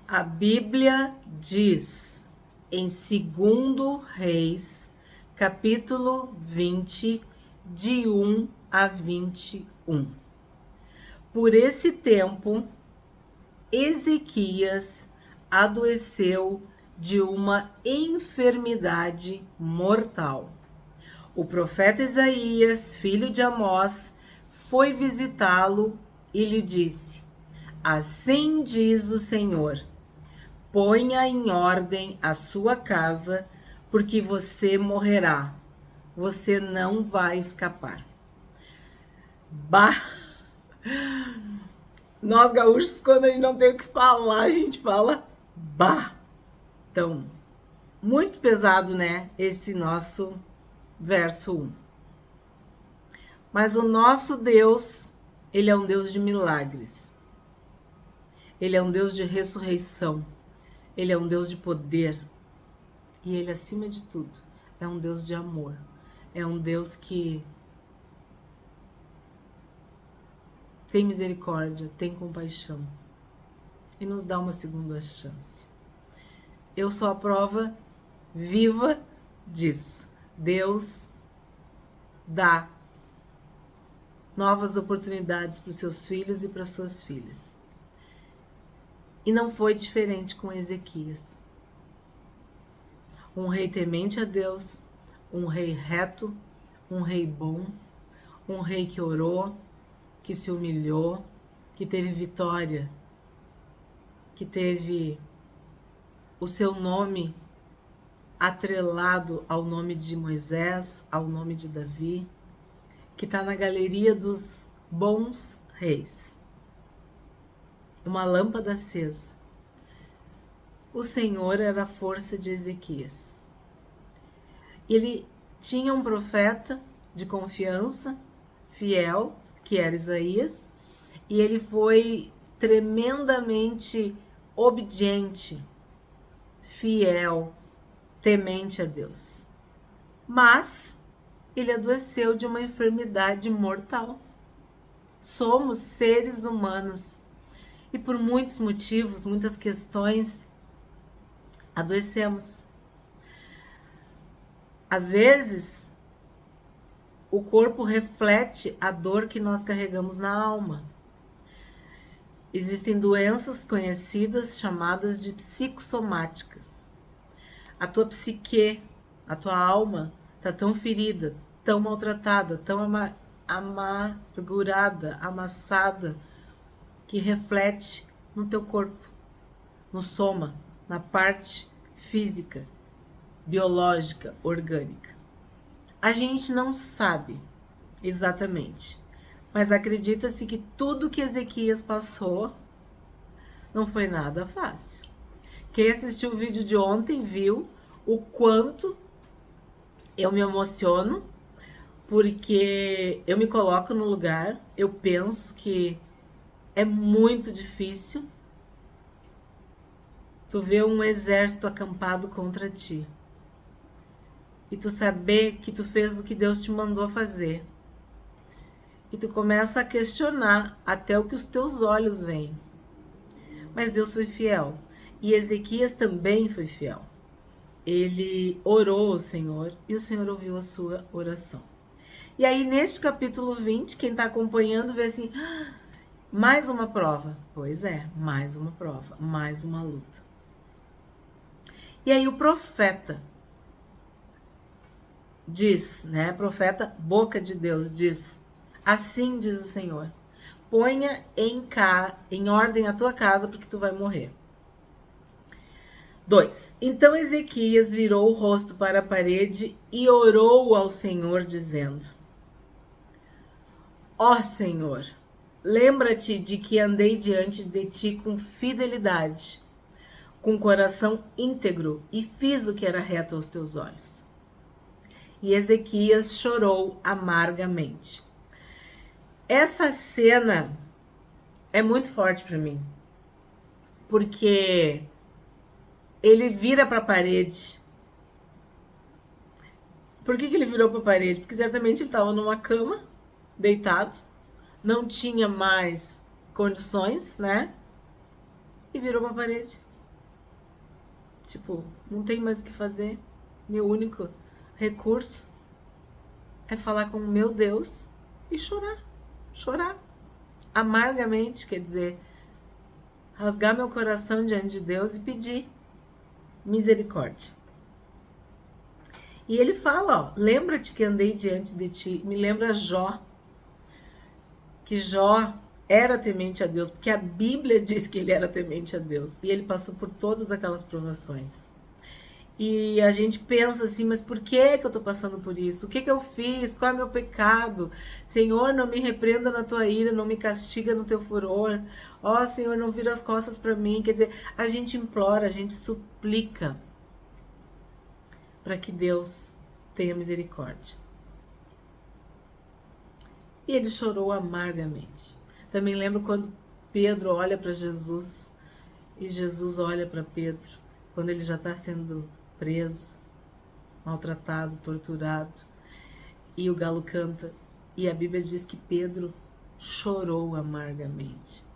A Bíblia diz em 2 Reis, capítulo 20, de 1 a 21. Por esse tempo, Ezequias adoeceu de uma enfermidade mortal. O profeta Isaías, filho de Amós, foi visitá-lo e lhe disse: Assim diz o Senhor: ponha em ordem a sua casa, porque você morrerá. Você não vai escapar. Bah! Nós gaúchos, quando a gente não tem o que falar, a gente fala bah! Então, muito pesado, né? Esse nosso verso 1. Mas o nosso Deus, ele é um Deus de milagres. Ele é um Deus de ressurreição. Ele é um Deus de poder. E ele, acima de tudo, é um Deus de amor. É um Deus que tem misericórdia, tem compaixão e nos dá uma segunda chance. Eu sou a prova viva disso. Deus dá novas oportunidades para os seus filhos e para as suas filhas. E não foi diferente com Ezequias. Um rei temente a Deus, um rei reto, um rei bom, um rei que orou, que se humilhou, que teve vitória, que teve o seu nome atrelado ao nome de Moisés, ao nome de Davi, que está na galeria dos bons reis. Uma lâmpada acesa. O Senhor era a força de Ezequias. Ele tinha um profeta de confiança, fiel, que era Isaías, e ele foi tremendamente obediente, fiel, temente a Deus. Mas ele adoeceu de uma enfermidade mortal. Somos seres humanos e por muitos motivos, muitas questões, adoecemos. Às vezes, o corpo reflete a dor que nós carregamos na alma. Existem doenças conhecidas chamadas de psicossomáticas. A tua psique, a tua alma está tão ferida, tão maltratada, tão amargurada, amassada, que reflete no teu corpo, no soma, na parte física, biológica, orgânica. A gente não sabe exatamente, mas acredita-se que tudo que Ezequias passou não foi nada fácil. Quem assistiu o vídeo de ontem viu o quanto eu me emociono, porque eu me coloco no lugar, eu penso que é muito difícil tu ver um exército acampado contra ti e tu saber que tu fez o que Deus te mandou fazer. E tu começa a questionar até o que os teus olhos veem. Mas Deus foi fiel. E Ezequias também foi fiel. Ele orou ao Senhor e o Senhor ouviu a sua oração. E aí, neste capítulo 20, quem está acompanhando vê assim, mais uma prova. Pois é, mais uma prova, mais uma luta. E aí o profeta diz, né? Profeta, boca de Deus, diz: assim diz o Senhor, ponha em ordem a tua casa, porque tu vai morrer. 2. Então Ezequias virou o rosto para a parede e orou ao Senhor, dizendo: ó Senhor, lembra-te de que andei diante de ti com fidelidade, com coração íntegro, e fiz o que era reto aos teus olhos. E Ezequias chorou amargamente. Essa cena é muito forte para mim, porque ele vira para a parede. Por que ele virou para a parede? Porque certamente ele estava numa cama, deitado, não tinha mais condições, né? E virou para a parede. Tipo, não tem mais o que fazer. Meu único recurso é falar com o meu Deus e chorar. Chorar. Amargamente, quer dizer, rasgar meu coração diante de Deus e pedir misericórdia. E ele fala, ó, lembra-te que andei diante de ti. Me lembra Jó. Que Jó era temente a Deus, porque a Bíblia diz que ele era temente a Deus. E ele passou por todas aquelas provações. E a gente pensa assim, mas por que eu tô passando por isso? O que eu fiz? Qual é o meu pecado? Senhor, não me repreenda na tua ira, não me castiga no teu furor. Ó, Senhor, não vira as costas para mim. Quer dizer, a gente implora, a gente suplica para que Deus tenha misericórdia. E ele chorou amargamente. Também lembro quando Pedro olha para Jesus e Jesus olha para Pedro, quando ele já está sendo preso, maltratado, torturado, e o galo canta, e a Bíblia diz que Pedro chorou amargamente.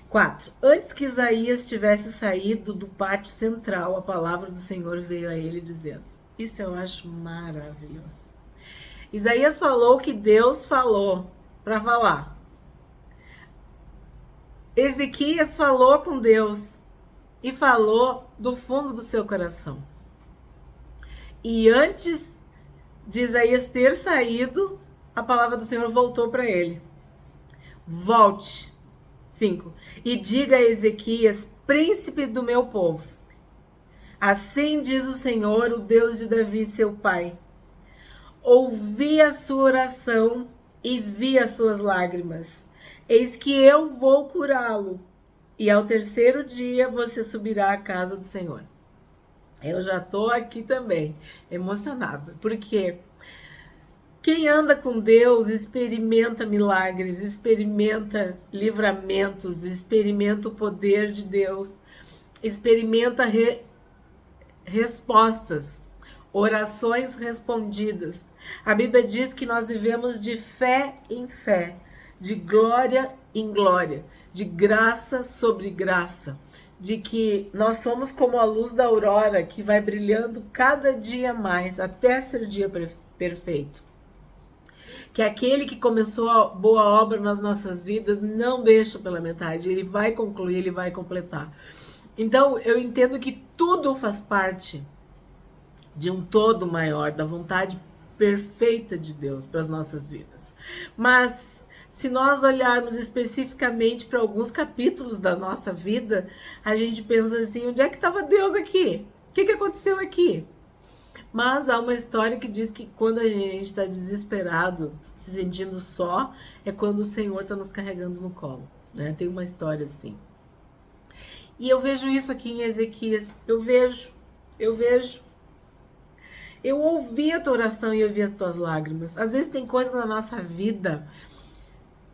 4. Antes que Isaías tivesse saído do pátio central, a palavra do Senhor veio a ele dizendo, isso eu acho maravilhoso. Isaías falou o que Deus falou para falar. Ezequias falou com Deus e falou do fundo do seu coração. E antes de Isaías ter saído, a palavra do Senhor voltou para ele. Volte. 5. E diga a Ezequias, príncipe do meu povo. Assim diz o Senhor, o Deus de Davi, seu pai. Ouvi a sua oração e vi as suas lágrimas. Eis que eu vou curá-lo. E ao terceiro dia você subirá à casa do Senhor. Eu já estou aqui também, emocionada. Porque quem anda com Deus experimenta milagres, experimenta livramentos, experimenta o poder de Deus, experimenta respostas, orações respondidas. A Bíblia diz que nós vivemos de fé em fé, de glória em glória, de graça sobre graça, de que nós somos como a luz da aurora que vai brilhando cada dia mais até ser o dia perfeito. Que aquele que começou a boa obra nas nossas vidas não deixa pela metade, ele vai concluir, ele vai completar. Então eu entendo que tudo faz parte de um todo maior, da vontade perfeita de Deus para as nossas vidas. Mas se nós olharmos especificamente para alguns capítulos da nossa vida, a gente pensa assim, onde é que estava Deus aqui? O que aconteceu aqui? Mas há uma história que diz que quando a gente está desesperado, se sentindo só, é quando o Senhor está nos carregando no colo, né? Tem uma história assim. E eu vejo isso aqui em Ezequias, eu vejo. Eu ouvi a tua oração e eu vi as tuas lágrimas. Às vezes tem coisas na nossa vida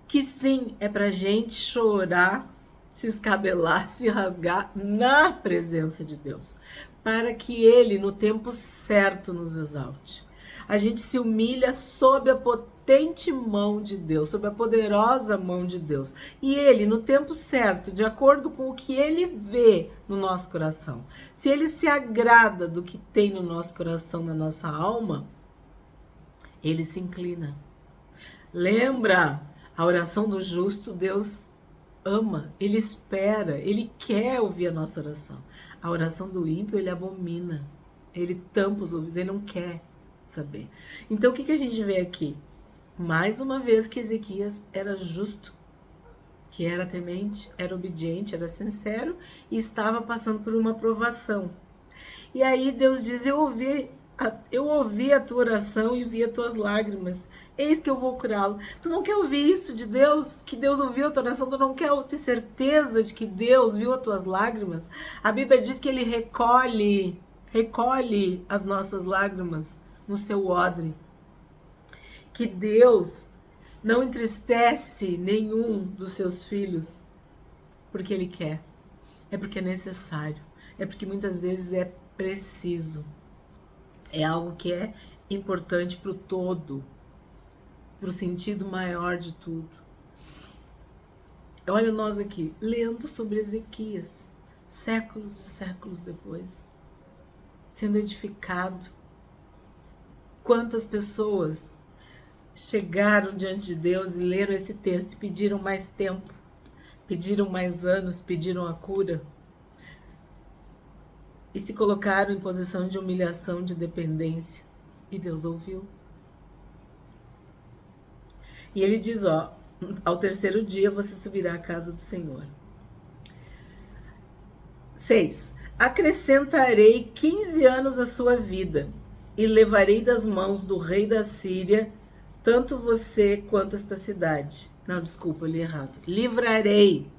que sim, é pra gente chorar, se escabelar, se rasgar na presença de Deus, para que Ele, no tempo certo, nos exalte. A gente se humilha sob a potente mão de Deus, sob a poderosa mão de Deus. E Ele, no tempo certo, de acordo com o que Ele vê no nosso coração, se Ele se agrada do que tem no nosso coração, na nossa alma, Ele se inclina. Lembra? A oração do justo, Deus ama, Ele espera, Ele quer ouvir a nossa oração. A oração do ímpio, ele abomina, ele tampa os ouvidos, ele não quer saber. Então, o que a gente vê aqui? Mais uma vez que Ezequias era justo, que era temente, era obediente, era sincero e estava passando por uma provação. E aí Deus diz, eu ouvi a tua oração e vi as tuas lágrimas. Eis que eu vou curá-lo. Tu não quer ouvir isso de Deus? Que Deus ouviu a tua oração? Tu não quer ter certeza de que Deus viu as tuas lágrimas? A Bíblia diz que Ele recolhe as nossas lágrimas no seu odre. Que Deus não entristece nenhum dos seus filhos porque Ele quer. É porque é necessário. É porque muitas vezes é preciso. É algo que é importante para o todo, para o sentido maior de tudo. Olha nós aqui, lendo sobre Ezequias. séculos e séculos depois, sendo edificado. Quantas pessoas chegaram diante de Deus e leram esse texto e pediram mais tempo, pediram mais anos, pediram a cura e se colocaram em posição de humilhação, de dependência, e Deus ouviu. E ele diz, ó, ao terceiro dia você subirá à casa do Senhor. 6. Acrescentarei 15 anos à sua vida e levarei das mãos do rei da Síria tanto você quanto esta cidade. Não, desculpa, eu li errado. Livrarei.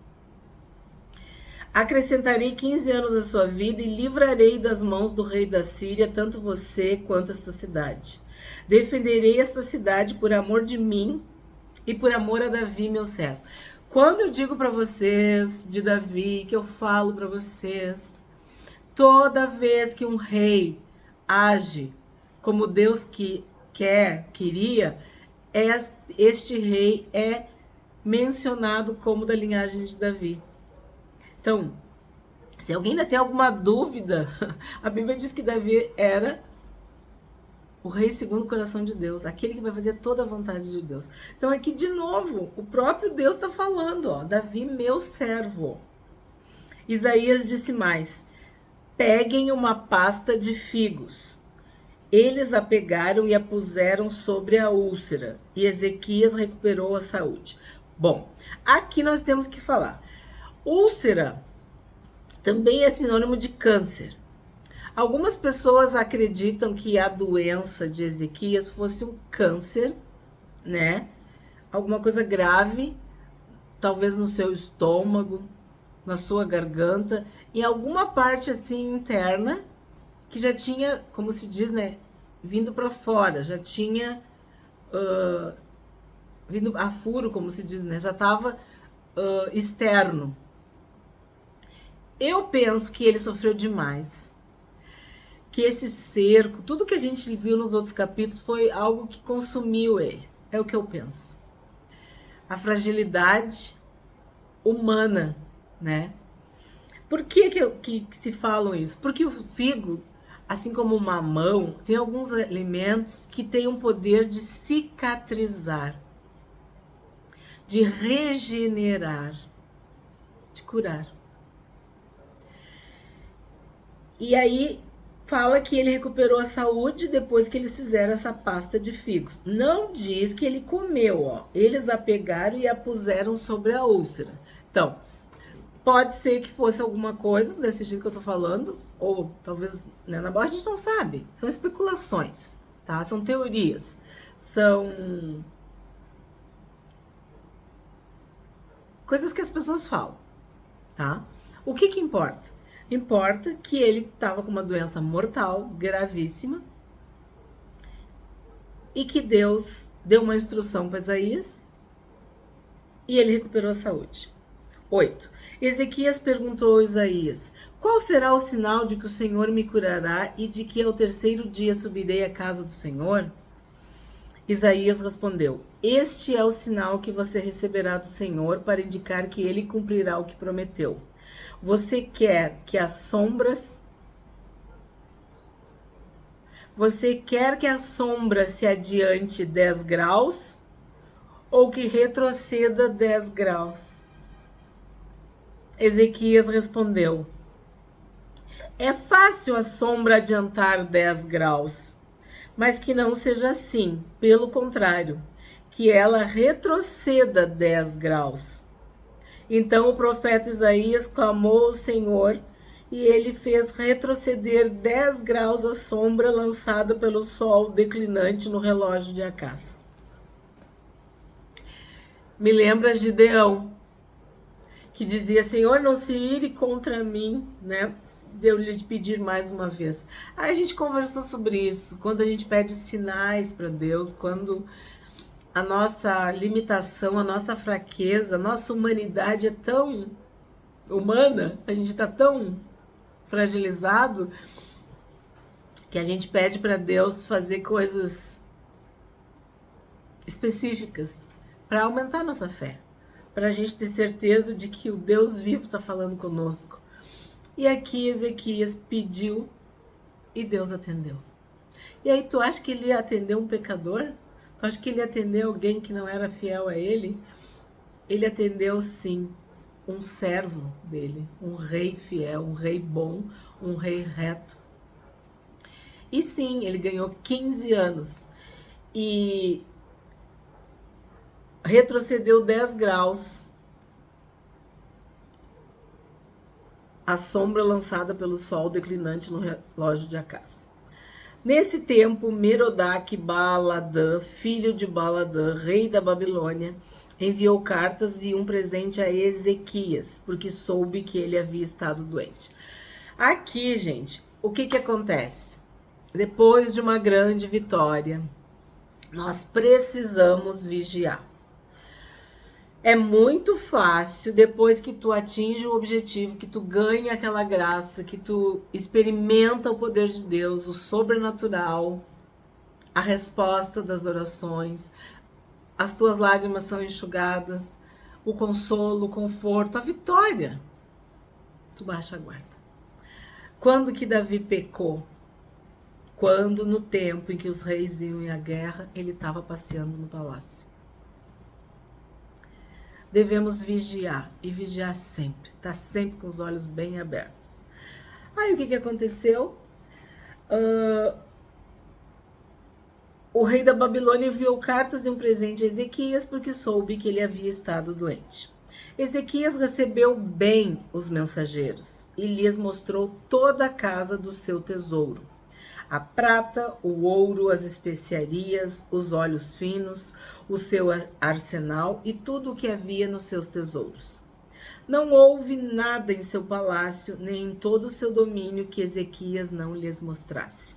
Acrescentarei 15 anos à sua vida e livrarei das mãos do rei da Síria tanto você quanto esta cidade. Defenderei esta cidade por amor de mim e por amor a Davi, meu servo. Quando eu digo para vocês de Davi, que eu falo para vocês, toda vez que um rei age como Deus queria, este rei é mencionado como da linhagem de Davi. Então, se alguém ainda tem alguma dúvida, a Bíblia diz que Davi era o rei segundo o coração de Deus, aquele que vai fazer toda a vontade de Deus. Então aqui de novo, o próprio Deus está falando, ó, Davi, meu servo. Isaías disse mais, peguem uma pasta de figos. Eles a pegaram e a puseram sobre a úlcera, e Ezequias recuperou a saúde. Bom, aqui nós temos que falar. Úlcera também é sinônimo de câncer. Algumas pessoas acreditam que a doença de Ezequias fosse um câncer, né? Alguma coisa grave, talvez no seu estômago, na sua garganta, em alguma parte assim interna, que já tinha, como se diz, né? Vindo para fora, já tinha vindo a furo, como se diz, né? Já estava externo. Eu penso que ele sofreu demais. Que esse cerco, tudo que a gente viu nos outros capítulos foi algo que consumiu ele. É o que eu penso. A fragilidade humana, né? Por que se falam isso? Porque o figo, assim como o mamão, tem alguns alimentos que têm um poder de cicatrizar, de regenerar, de curar. E aí fala que ele recuperou a saúde depois que eles fizeram essa pasta de figos. Não diz que ele comeu, ó. Eles a pegaram e a puseram sobre a úlcera. Então, pode ser que fosse alguma coisa desse jeito que eu tô falando, ou talvez, né, na boa a gente não sabe. São especulações, tá? São teorias. São coisas que as pessoas falam, tá? O que importa? Importa que ele estava com uma doença mortal, gravíssima, e que Deus deu uma instrução para Isaías e ele recuperou a saúde. 8. Ezequias perguntou a Isaías, qual será o sinal de que o Senhor me curará e de que ao terceiro dia subirei à casa do Senhor? Isaías respondeu, este é o sinal que você receberá do Senhor para indicar que ele cumprirá o que prometeu. Você quer que a sombra se adiante 10 graus ou que retroceda 10 graus? Ezequias respondeu, é fácil a sombra adiantar 10 graus, mas que não seja assim, pelo contrário, que ela retroceda 10 graus. Então o profeta Isaías clamou ao Senhor e ele fez retroceder 10 graus a sombra lançada pelo sol declinante no relógio de Acás. Me lembra Gideão, que dizia, Senhor, não se ire contra mim, né? Deu-lhe de pedir mais uma vez. Aí a gente conversou sobre isso, quando a gente pede sinais para Deus, quando a nossa limitação, a nossa fraqueza, a nossa humanidade é tão humana, a gente está tão fragilizado, que a gente pede para Deus fazer coisas específicas para aumentar a nossa fé, para a gente ter certeza de que o Deus vivo está falando conosco. E aqui Ezequias pediu e Deus atendeu. E aí tu acha que ele ia atender um pecador? Tu acha que ele ia atender alguém que não era fiel a ele? Ele atendeu sim um servo dele, um rei fiel, um rei bom, um rei reto. E sim, ele ganhou 15 anos e retrocedeu 10 graus a sombra lançada pelo sol declinante no relógio de Acás. Nesse tempo, Merodach-Baladã, filho de Baladã, rei da Babilônia, enviou cartas e um presente a Ezequias, porque soube que ele havia estado doente. Aqui, gente, o que acontece? Depois de uma grande vitória, nós precisamos vigiar. É muito fácil, depois que tu atinge o objetivo, que tu ganha aquela graça, que tu experimenta o poder de Deus, o sobrenatural, a resposta das orações, as tuas lágrimas são enxugadas, o consolo, o conforto, a vitória. Tu baixa a guarda. Quando que Davi pecou? Quando, no tempo em que os reis iam à guerra, ele estava passeando no palácio. Devemos vigiar, e vigiar sempre, tá sempre com os olhos bem abertos. Aí o que aconteceu? O rei da Babilônia enviou cartas e um presente a Ezequias, porque soube que ele havia estado doente. Ezequias recebeu bem os mensageiros e lhes mostrou toda a casa do seu tesouro: a prata, o ouro, as especiarias, os óleos finos, o seu arsenal e tudo o que havia nos seus tesouros. Não houve nada em seu palácio, nem em todo o seu domínio que Ezequias não lhes mostrasse.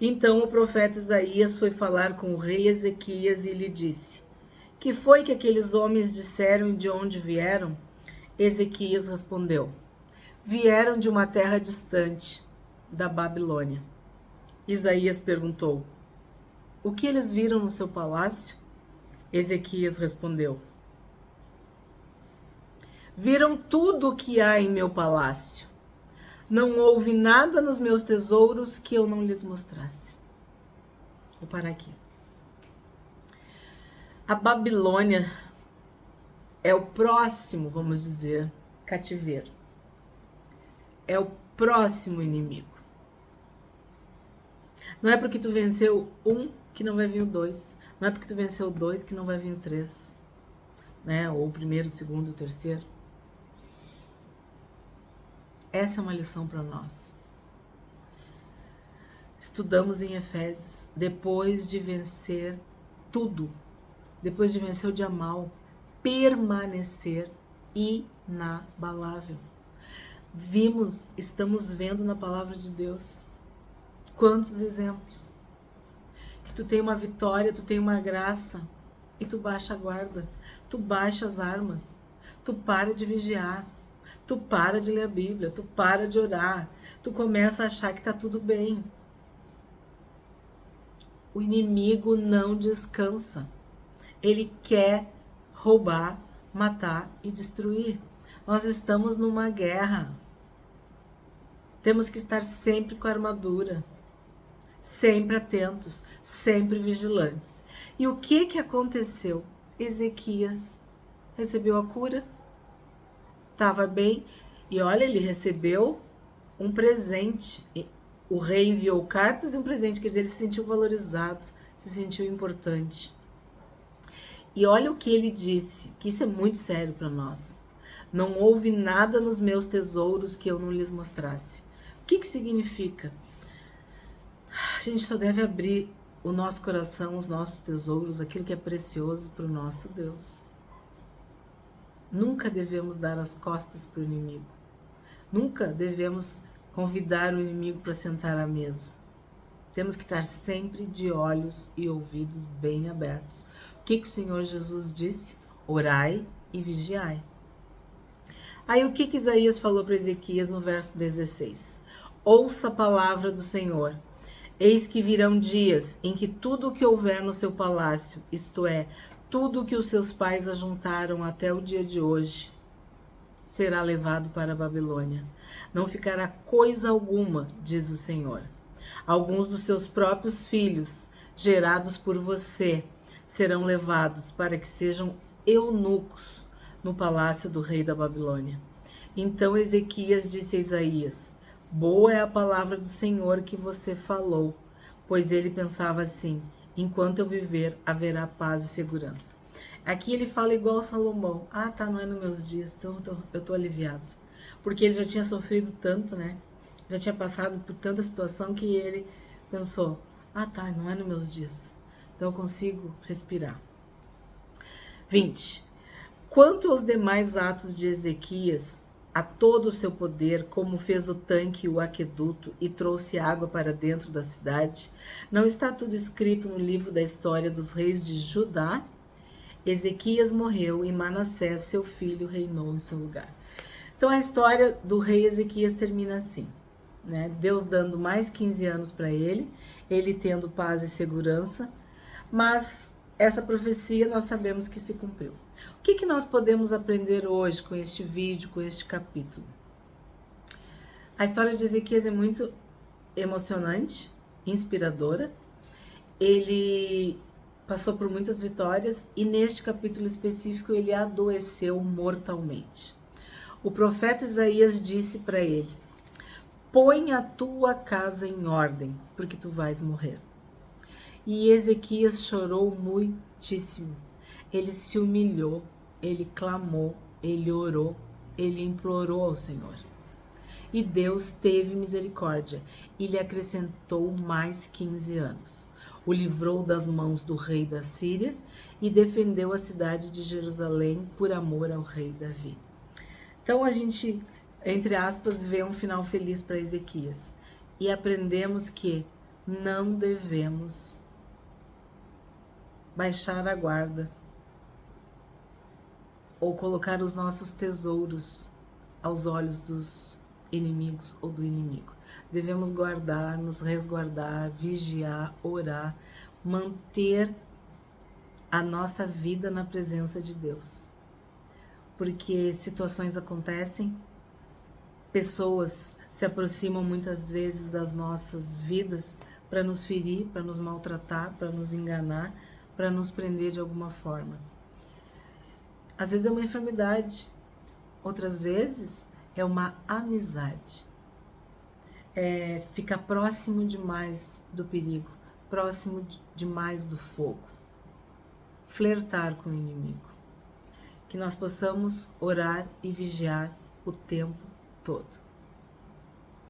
Então o profeta Isaías foi falar com o rei Ezequias e lhe disse: que foi que aqueles homens disseram e de onde vieram? Ezequias respondeu: vieram de uma terra distante, da Babilônia. Isaías perguntou: o que eles viram no seu palácio? Ezequias respondeu: viram tudo o que há em meu palácio. Não houve nada nos meus tesouros que eu não lhes mostrasse. Vou parar aqui. A Babilônia é o próximo, vamos dizer, cativeiro. É o próximo inimigo. Não é porque tu venceu um que não vai vir o dois. Não é porque tu venceu o dois que não vai vir o três. Né? Ou o primeiro, o segundo, o terceiro. Essa é uma lição para nós. Estudamos em Efésios. Depois de vencer tudo, depois de vencer o dia mal, permanecer inabalável. Estamos vendo na palavra de Deus quantos exemplos. Que tu tem uma vitória, tu tem uma graça e tu baixa a guarda, tu baixa as armas, tu para de vigiar, tu para de ler a Bíblia, tu para de orar, tu começa a achar que tá tudo bem. O inimigo não descansa. Ele quer roubar, matar e destruir. Nós estamos numa guerra. Temos que estar sempre com a armadura, sempre atentos, sempre vigilantes. E o que aconteceu? Ezequias recebeu a cura, estava bem, e olha, ele recebeu um presente. O rei enviou cartas e um presente, quer dizer, ele se sentiu valorizado, se sentiu importante. E olha o que ele disse, que isso é muito sério para nós. Não houve nada nos meus tesouros que eu não lhes mostrasse. O que significa? A gente só deve abrir o nosso coração, os nossos tesouros, aquilo que é precioso para o nosso Deus. Nunca devemos dar as costas para o inimigo. Nunca devemos convidar o inimigo para sentar à mesa. Temos que estar sempre de olhos e ouvidos bem abertos. O que o Senhor Jesus disse? Orai e vigiai. Aí o que Isaías falou para Ezequias no verso 16? Ouça a palavra do Senhor. Eis que virão dias em que tudo o que houver no seu palácio, isto é, tudo o que os seus pais ajuntaram até o dia de hoje, será levado para a Babilônia. Não ficará coisa alguma, diz o Senhor. Alguns dos seus próprios filhos, gerados por você, serão levados para que sejam eunucos no palácio do rei da Babilônia. Então Ezequias disse a Isaías: boa é a palavra do Senhor que você falou, pois ele pensava assim: enquanto eu viver, haverá paz e segurança. Aqui ele fala igual a Salomão: ah, tá, não é nos meus dias, então eu tô aliviado. Porque ele já tinha sofrido tanto, né? Já tinha passado por tanta situação que ele pensou: ah, tá, não é nos meus dias, então eu consigo respirar. 20. Quanto aos demais atos de Ezequias, a todo o seu poder, como fez o tanque e o aqueduto e trouxe água para dentro da cidade, não está tudo escrito no livro da história dos reis de Judá? Ezequias morreu e Manassés, seu filho, reinou em seu lugar. Então a história do rei Ezequias termina assim, né? Deus dando mais 15 anos para ele tendo paz e segurança, mas essa profecia nós sabemos que se cumpriu. O que nós podemos aprender hoje com este vídeo, com este capítulo? A história de Ezequias é muito emocionante, inspiradora. Ele passou por muitas vitórias e neste capítulo específico ele adoeceu mortalmente. O profeta Isaías disse para ele: põe a tua casa em ordem, porque tu vais morrer. E Ezequias chorou muitíssimo. Ele se humilhou, ele clamou, ele orou, ele implorou ao Senhor. E Deus teve misericórdia e lhe acrescentou mais 15 anos. O livrou das mãos do rei da Síria e defendeu a cidade de Jerusalém por amor ao rei Davi. Então a gente, entre aspas, vê um final feliz para Ezequias. E aprendemos que não devemos baixar a guarda ou colocar os nossos tesouros aos olhos dos inimigos ou do inimigo. Devemos guardar, nos resguardar, vigiar, orar, manter a nossa vida na presença de Deus. Porque situações acontecem, pessoas se aproximam muitas vezes das nossas vidas para nos ferir, para nos maltratar, para nos enganar, para nos prender de alguma forma. Às vezes é uma enfermidade, outras vezes é uma amizade. É ficar próximo demais do perigo, próximo demais do fogo. Flertar com o inimigo. Que nós possamos orar e vigiar o tempo todo.